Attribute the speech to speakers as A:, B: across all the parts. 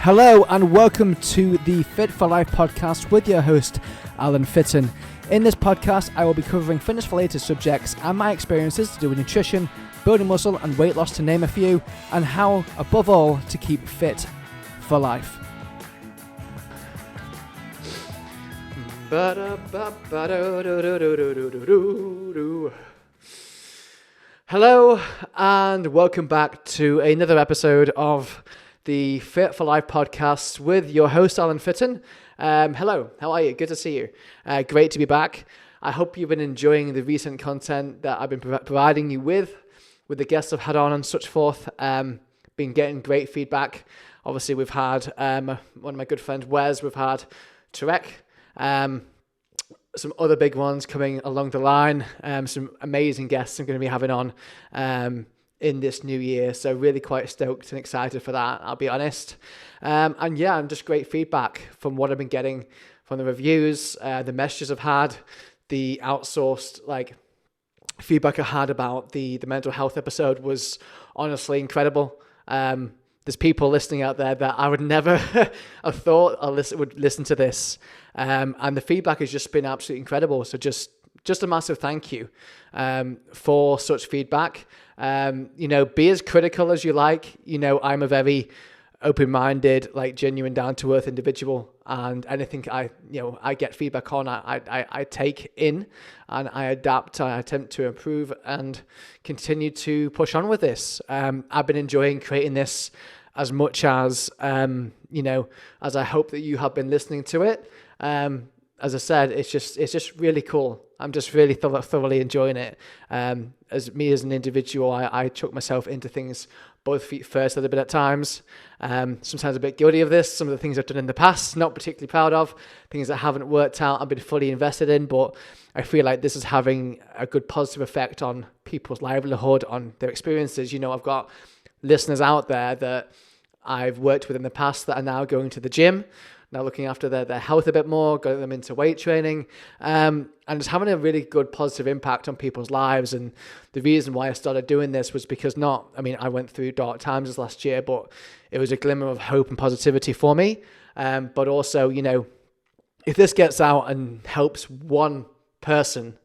A: Hello and welcome to the Fit for Life podcast with your host, Alan Fitton. In this podcast, I will be covering fitness-related subjects and my experiences to do with nutrition, building muscle and weight loss to name a few, and how, above all, to keep fit for life. Hello and welcome back to another episode of the Fit for Life podcast with your host, Alan Fitton. Hello, how are you? Good to see you. Great to be back. I hope you've been enjoying the recent content that I've been providing you with the guests I've had on and such forth. Been getting great feedback. Obviously, we've had one of my good friends, Wes. We've had Tarek. Some other big ones coming along the line. Some amazing guests I'm going to be having on in this new year. So really quite stoked and excited for that, I'll be honest. And yeah, and just great feedback from what I've been getting from the reviews, the messages I've had, the outsourced feedback I had about the mental health episode was honestly incredible. There's people listening out there that I would never have thought would listen to this. And the feedback has just been absolutely incredible. So just a massive thank you for such feedback. Be as critical as you like. I'm a very open-minded, genuine, down-to-earth individual, and anything I get feedback on, I take in and I adapt. I attempt to improve and continue to push on with this. I've been enjoying creating this as much as as I hope that you have been listening to it. As I said, it's just really cool. I'm just really thoroughly enjoying it. As an individual, I chuck myself into things both feet first a little bit at times. Sometimes a bit guilty of this. Some of the things I've done in the past, not particularly proud of. Things that haven't worked out, I've been fully invested in. But I feel like this is having a good positive effect on people's livelihood, on their experiences. I've got listeners out there that I've worked with in the past that are now going to the gym, now looking after their health a bit more, getting them into weight training, and just having a really good positive impact on people's lives. And the reason why I started doing this was because I went through dark times this last year, but it was a glimmer of hope and positivity for me. But also, if this gets out and helps one person,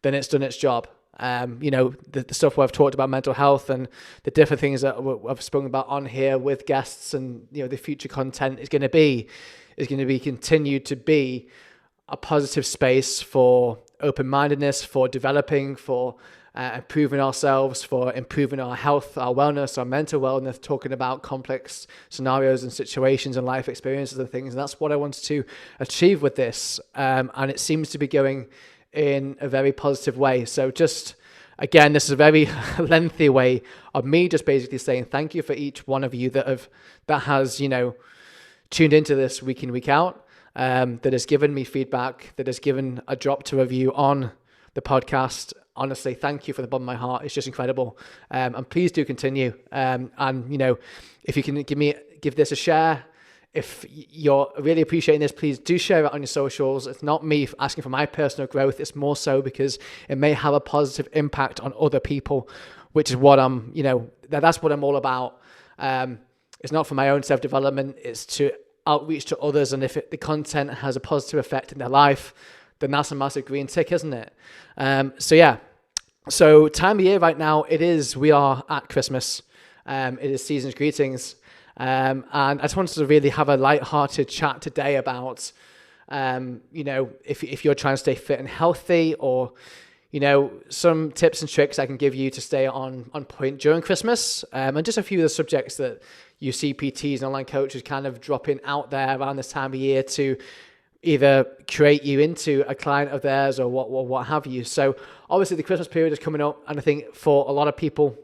A: then it's done its job. The stuff where I've talked about mental health and the different things that I've spoken about on here with guests, and the future content is going to be continued to be a positive space for open-mindedness, for developing, for improving ourselves, for improving our health, our wellness, our mental wellness, talking about complex scenarios and situations and life experiences and things. And that's what I wanted to achieve with this. And it seems to be going in a very positive way. So just, again, this is a very lengthy way of me just basically saying thank you for each one of you that has tuned into this week in, week out, that has given me feedback, that has given a drop to review on the podcast. Honestly, thank you from the bottom of my heart. It's just incredible. And please do continue. And if you can give this a share. If you're really appreciating this, please do share it on your socials. It's not me asking for my personal growth. It's more so because it may have a positive impact on other people, which is what that's what I'm all about. It's not for my own self-development. It's to outreach to others. And if the content has a positive effect in their life, then that's a massive green tick, isn't it? So time of year right now, we are at Christmas. It is season's greetings. And I just wanted to really have a light-hearted chat today about, if you're trying to stay fit and healthy, or, some tips and tricks I can give you to stay on point during Christmas, and just a few of the subjects that you see PTs and online coaches kind of dropping out there around this time of year to either create you into a client of theirs or what have you. So obviously the Christmas period is coming up, and I think for a lot of people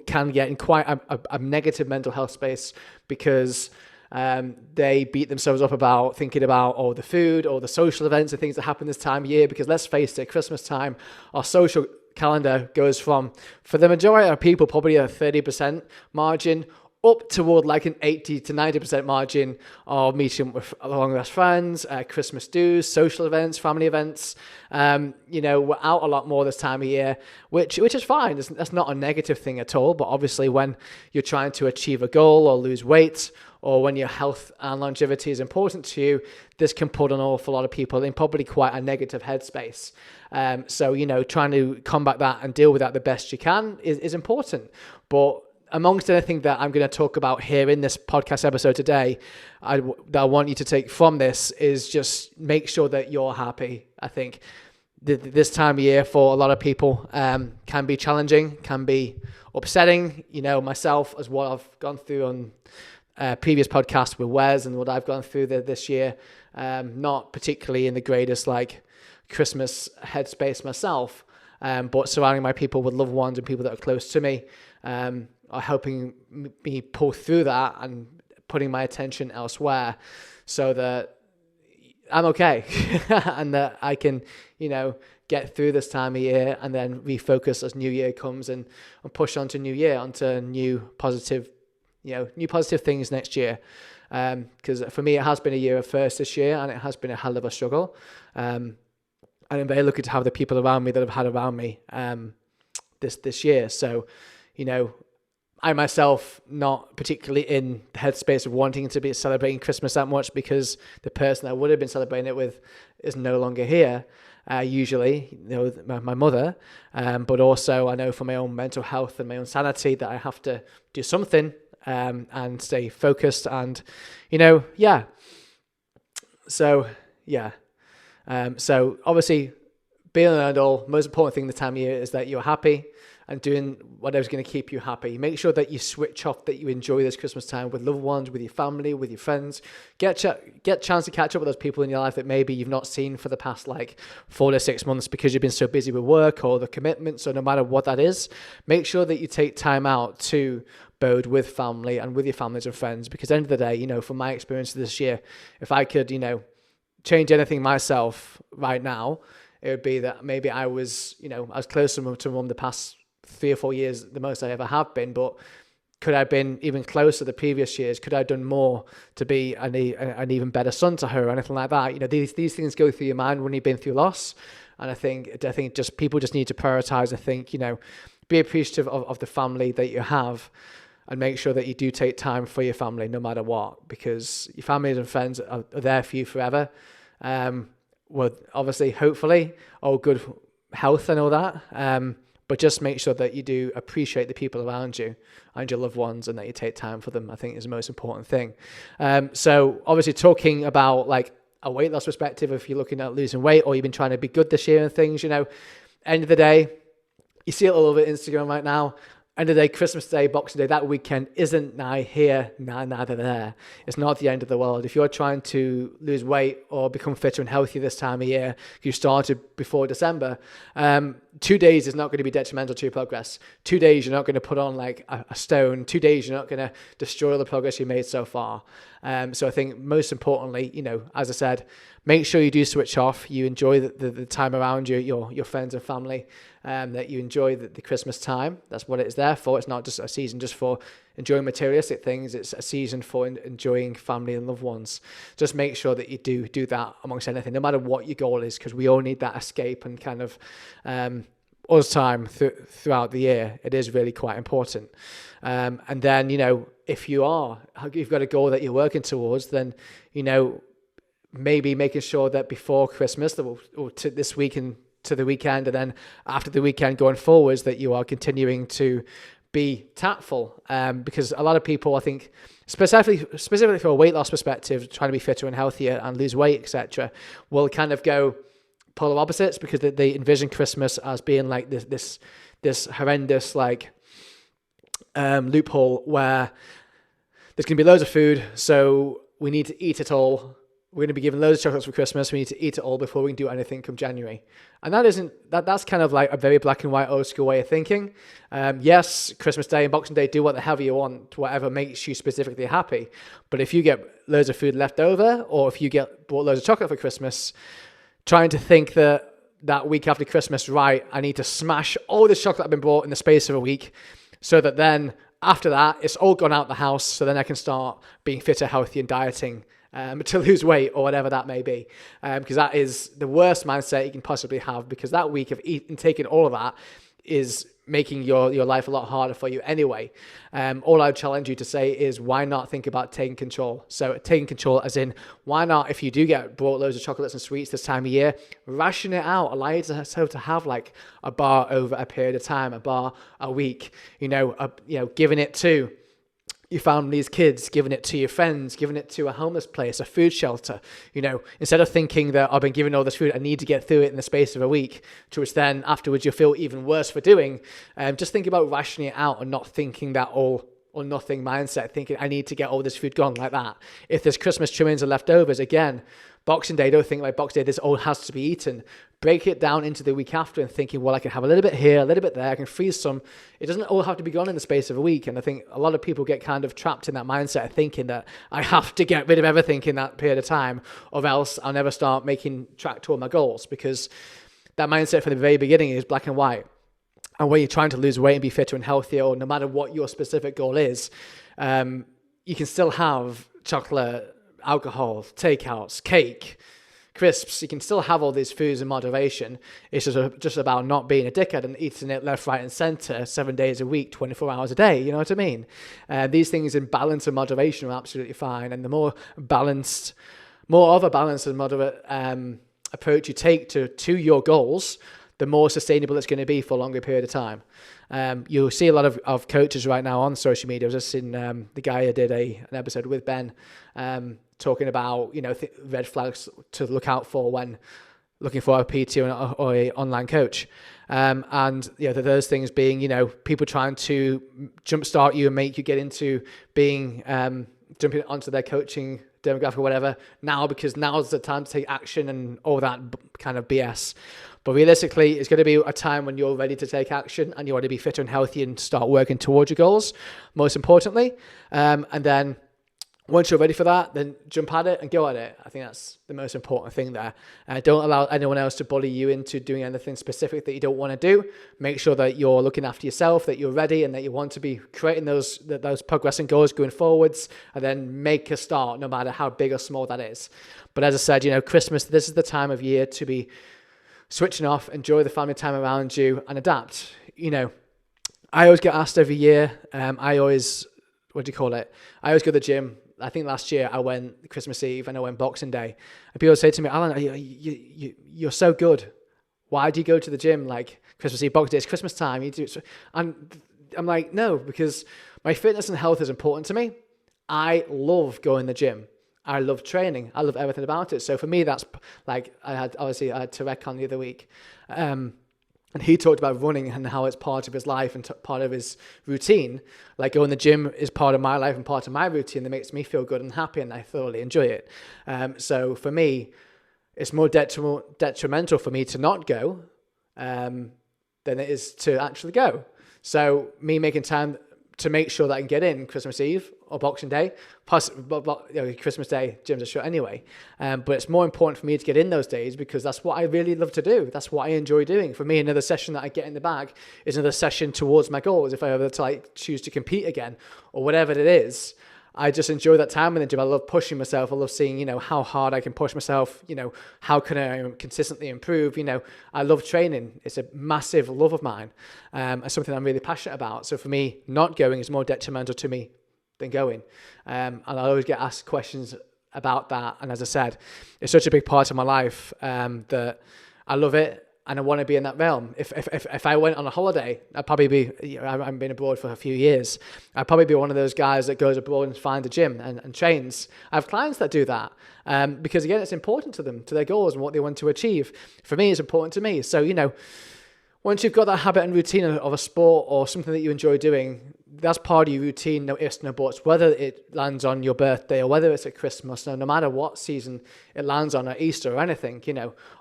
A: can get in quite a negative mental health space because they beat themselves up about thinking about the food or the social events and things that happen this time of year. Because let's face it, Christmas time, our social calendar goes from, for the majority of people, probably a 30% margin up toward an 80 to 90% margin of meeting with long-lost friends, Christmas dues, social events, family events. We're out a lot more this time of year, which is fine. That's not a negative thing at all. But obviously when you're trying to achieve a goal or lose weight or when your health and longevity is important to you, this can put an awful lot of people in probably quite a negative headspace. So, trying to combat that and deal with that the best you can is important. But amongst anything that I'm going to talk about here in this podcast episode today, that I want you to take from this is just make sure that you're happy. I think this time of year for a lot of people can be challenging, can be upsetting. Myself, as what I've gone through on previous podcasts with Wes and what I've gone through this year, not particularly in the greatest Christmas headspace myself, but surrounding my people with loved ones and people that are close to me are helping me pull through that and putting my attention elsewhere so that I'm okay and that I can, get through this time of year and then refocus as New Year comes and push on to New Year, onto new positive things next year. Because for me, it has been a year of first this year, and it has been a hell of a struggle. And I'm very lucky to have the people around me that I've had around me this year. So, I myself not particularly in the headspace of wanting to be celebrating Christmas that much, because the person I would have been celebrating it with is no longer here. Usually, my mother, but also I know for my own mental health and my own sanity that I have to do something and stay focused and, So obviously, being an adult, most important thing this time of year is that you're happy and doing whatever's going to keep you happy. Make sure that you switch off, that you enjoy this Christmas time with loved ones, with your family, with your friends. Get a chance to catch up with those people in your life that maybe you've not seen for the past 4 to 6 months because you've been so busy with work or the commitments, or no matter what that is. Make sure that you take time out to bode with family and with your families and friends, because at the end of the day, from my experience this year, if I could, change anything myself right now, it would be that maybe I was close to mum the past 3 or 4 years, the most I ever have been. But could I have been even closer the previous years? Could I have done more to be an even better son to her or anything like that? These things go through your mind when you've been through loss. And I think just people just need to prioritize and think, be appreciative of the family that you have, and make sure that you do take time for your family no matter what, because your family and friends are there for you forever. Well, obviously, hopefully, all good health and all that. But just make sure that you do appreciate the people around you and your loved ones, and that you take time for them, I think, is the most important thing. So obviously, talking about a weight loss perspective, if you're looking at losing weight or you've been trying to be good this year and things, end of the day, you see it all over Instagram right now. End of the day, Christmas Day, Boxing Day, that weekend isn't neither there. It's not the end of the world. If you're trying to lose weight or become fitter and healthier this time of year, you started before December, 2 days is not going to be detrimental to your progress. 2 days, you're not going to put on a stone. 2 days, you're not going to destroy all the progress you made so far. So I think most importantly, as I said, make sure you do switch off. You enjoy the time around you, your friends and family, that you enjoy the Christmas time. That's what it is there for. It's not just a season just for enjoying materialistic things. It's a season for enjoying family and loved ones. Just make sure that you do that amongst anything, no matter what your goal is, because we all need that escape and kind of us time throughout the year. It is really quite important. And then, if you've got a goal that you're working towards, then, maybe making sure that before Christmas, or to this week and to the weekend, and then after the weekend going forwards, that you are continuing to be tactful. Because a lot of people, I think, specifically from a weight loss perspective, trying to be fitter and healthier and lose weight, etc., will kind of go polar opposites, because they envision Christmas as being like this horrendous loophole where there's going to be loads of food, so we need to eat it all. We're going to be given loads of chocolates for Christmas. We need to eat it all before we can do anything come January. And that's kind of like a very black and white old school way of thinking. Yes, Christmas Day and Boxing Day, do whatever you want, whatever makes you specifically happy. But if you get loads of food left over, or if you get bought loads of chocolate for Christmas, trying to think that week after Christmas, right, I need to smash all this chocolate I've been bought in the space of a week, so that then after that, it's all gone out the house, so then I can start being fitter, healthy, and dieting to lose weight or whatever that may be. Because that is the worst mindset you can possibly have, because that week of eating, taking all of that is making your life a lot harder for you anyway. All I would challenge you to say is, why not think about taking control? So taking control as in, why not, if you do get brought loads of chocolates and sweets this time of year, ration it out. Allow yourself to have like a bar over a period of time, a bar a week, giving it to your family's kids, giving it to your friends, giving it to a homeless place, a food shelter. Instead of thinking that I've been given all this food, I need to get through it in the space of a week, to which then afterwards you'll feel even worse for doing. Just think about rationing it out and not thinking that all or nothing mindset, thinking I need to get all this food gone like that. If there's Christmas trimmings or leftovers, again, Boxing Day, don't think like Boxing Day, this all has to be eaten. Break it down into the week after and thinking, well, I can have a little bit here, a little bit there, I can freeze some. It doesn't all have to be gone in the space of a week. And I think a lot of people get kind of trapped in that mindset of thinking that I have to get rid of everything in that period of time, or else I'll never start making track toward my goals, because that mindset from the very beginning is black and white. And when you're trying to lose weight and be fitter and healthier, or no matter what your specific goal is, you can still have chocolate, alcohol, takeouts, cake, crisps. You can still have all these foods in moderation. It's just about not being a dickhead and eating it left, right, and center 7 days a week, 24 hours a day. You know what I mean? These things in balance and moderation are absolutely fine. And the more of a balanced and moderate approach you take to your goals, the more sustainable it's going to be for a longer period of time. You'll see a lot of coaches right now on social media. I was just seeing the guy who did an episode with Ben talking about red flags to look out for when looking for a PT or a online coach. And those things being people trying to jumpstart you and make you get into being jumping onto their coaching demographic or whatever now, because now's the time to take action and all that kind of BS. But realistically, it's going to be a time when you're ready to take action and you want to be fitter and healthy and start working towards your goals, most importantly. And then once you're ready for that, then jump at it and go at it. I think that's the most important thing there. Don't allow anyone else to bully you into doing anything specific that you don't want to do. Make sure that you're looking after yourself, that you're ready, and that you want to be creating those progressing goals going forwards, and then make a start, no matter how big or small that is. But as I said, Christmas, this is the time of year to be switching off, enjoy the family time around you, and adapt. I always get asked every year, I always go to the gym. I think last year I went Christmas Eve and I went Boxing Day. And people say to me, Alan, you're so good. Why do you go to the gym like Christmas Eve, Boxing Day? It's Christmas time. You do it. And I'm like, no, because my fitness and health is important to me. I love going to the gym. I love training. I love everything about it. So for me, that's like, I had Tarek on the other week. And he talked about running and how it's part of his life and part of his routine. Like going to the gym is part of my life and part of my routine that makes me feel good and happy, and I thoroughly enjoy it. So for me, it's more detrimental for me to not go than it is to actually go. So me making time to make sure that I can get in Christmas Eve or Boxing Day, plus Christmas Day, gyms are shut anyway. But it's more important for me to get in those days because that's what I really love to do. That's what I enjoy doing. For me, another session that I get in the bag is another session towards my goals. If I ever choose to compete again or whatever it is, I just enjoy that time in the gym. I love pushing myself. I love seeing, how hard I can push myself. How can I consistently improve? I love training. It's a massive love of mine and something I'm really passionate about. So for me, not going is more detrimental to me than going. And I always get asked questions about that. And as I said, it's such a big part of my life that I love it. And I want to be in that realm. If I went on a holiday, I'd probably be, I haven't been abroad for a few years. I'd probably be one of those guys that goes abroad and finds a gym and trains. I have clients that do that because, again, it's important to them, to their goals and what they want to achieve. For me, it's important to me. So, once you've got that habit and routine of a sport or something that you enjoy doing, that's part of your routine, no ifs, no buts, whether it lands on your birthday or whether it's at Christmas, no matter what season it lands on, or Easter or anything,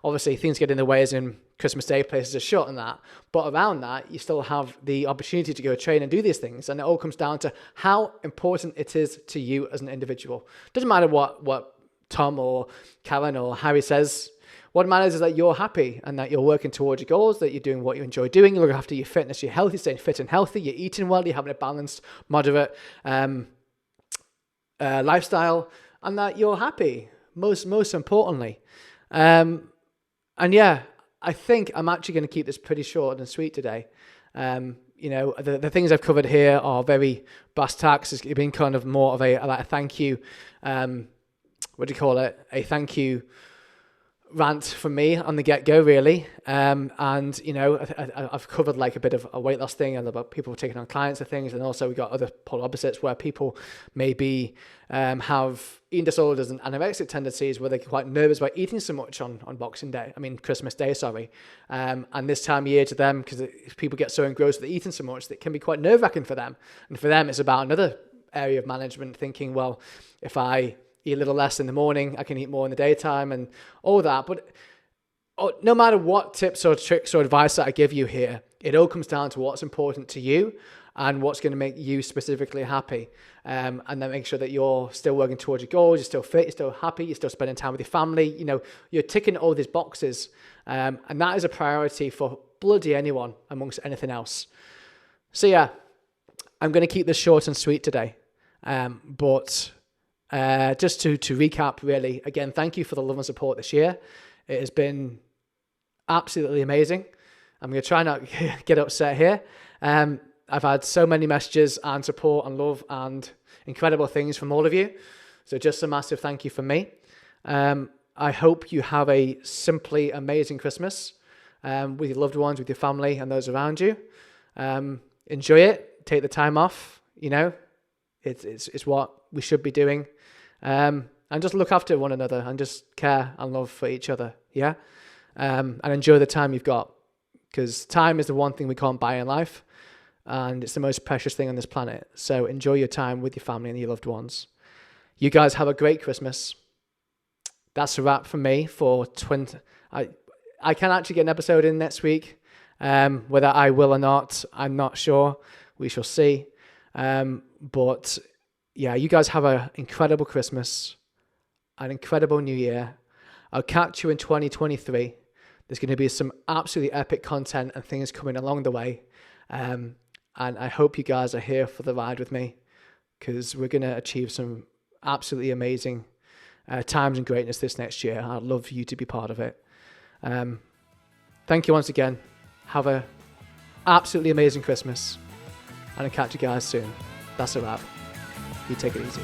A: obviously things get in the way as in Christmas Day, places are shut and that, but around that, you still have the opportunity to go train and do these things, and it all comes down to how important it is to you as an individual. Doesn't matter what Tom or Karen or Harry says. What matters is that you're happy and that you're working towards your goals, that you're doing what you enjoy doing, you look after your fitness, you're healthy, staying fit and healthy, you're eating well, you're having a balanced, moderate lifestyle, and that you're happy, most importantly. And yeah, I think I'm actually going to keep this pretty short and sweet today. The things I've covered here are very brass tacks. It's been kind of more of a thank you. What do you call it? A thank you rant from me on the get-go, really. I've covered like a bit of a weight loss thing and about people taking on clients and things, and also we got other polar opposites where people maybe have eating disorders and anorexic tendencies where they're quite nervous about eating so much on Christmas Day, and this time of year to them, because people get so engrossed with eating so much that it can be quite nerve-wracking for them. And for them, it's about another area of management, thinking, well, if I eat a little less in the morning, I can eat more in the daytime and all that. But no matter what tips or tricks or advice that I give you here, it all comes down to what's important to you and what's going to make you specifically happy. And then make sure that you're still working towards your goals, you're still fit, you're still happy, you're still spending time with your family. You're ticking all these boxes. And that is a priority for bloody anyone amongst anything else. So yeah, I'm going to keep this short and sweet today. But just to recap, really, again, thank you for the love and support this year. It has been absolutely amazing. I'm going to try not get upset here. I've had so many messages and support and love and incredible things from all of you. So just a massive thank you from me. I hope you have a simply amazing Christmas with your loved ones, with your family and those around you. Enjoy it. Take the time off. It's what we should be doing. And just look after one another and just care and love for each other. Yeah. And enjoy the time you've got, because time is the one thing we can't buy in life. And it's the most precious thing on this planet. So enjoy your time with your family and your loved ones. You guys have a great Christmas. That's a wrap from me for 20. I can actually get an episode in next week. Whether I will or not, I'm not sure. We shall see. But yeah, you guys have an incredible Christmas, an incredible New Year. I'll catch you in 2023. There's going to be some absolutely epic content and things coming along the way. And I hope you guys are here for the ride with me, because we're going to achieve some absolutely amazing times and greatness this next year. I'd love for you to be part of it. Thank you once again. Have a absolutely amazing Christmas, and I'll catch you guys soon. That's a wrap. You take it easy.